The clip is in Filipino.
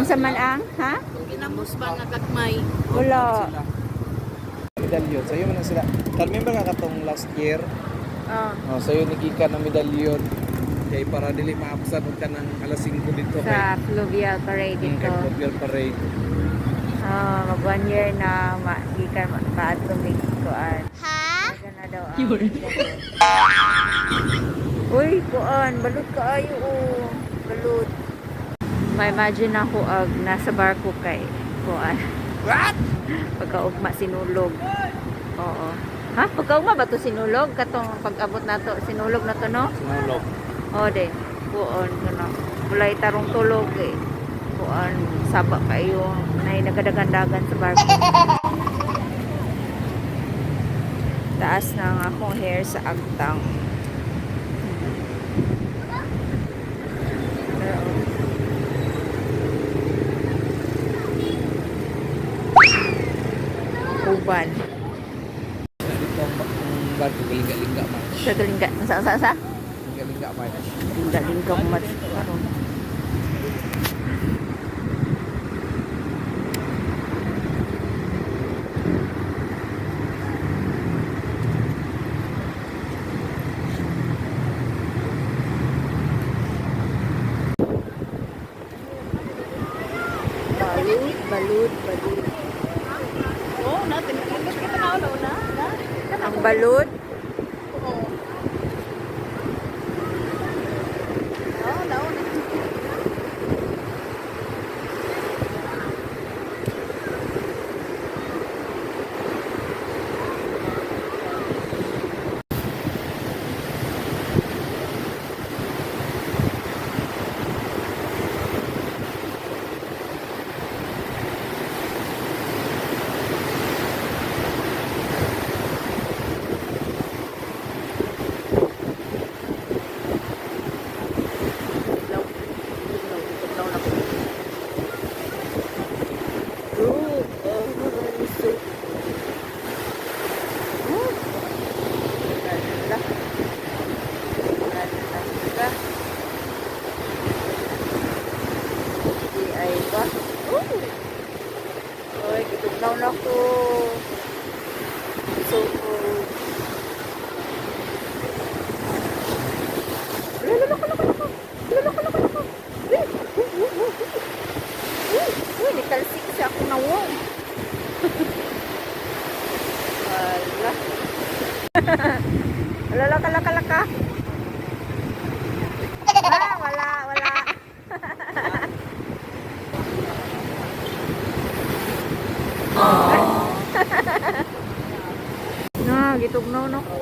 Unsa man ang, ha? Ginamos ba nga gagmay? Wala. Medalyon. Sa'yo man na sila. Remember nga katong last year? Oh, Sa'yo nagika ng medalyon. Kaya para dili maapsan ka ng alas 5 dito sa Fluvial Parade kay dito. Fluvial Parade. Mag 1 year na magikan paadtong kuan. Ha? Na daw. Uy, kuan, balud kaayo oh. Balud. May imagine ako nasa barko kay kuan. What? Pagkaugma sinulog. Oo. Ha? Pagkaugma ba to sinulog? Katong pag-abot na to, sinulog na to, no? Sinulog. Oo, de. Kuan, ano. Mulay tarong tulog eh. Kuan, saba kayo. Nay nagadagandagan sa barko. Taas na ang akong hair sa agtang. Uban. Dito ang barko galing-galing man. Sa galingga. Sa? Galing-galing man. Galingga mat. Karon. Balut. Oh, natin. Kita na una. Ang balut. Oh, nauna. Oy, gitugnaw na ko. So cold. Lalo. Uy, nitalsik siya ako na wong. Wala. Laka. Wala. Gitugnaw na ko.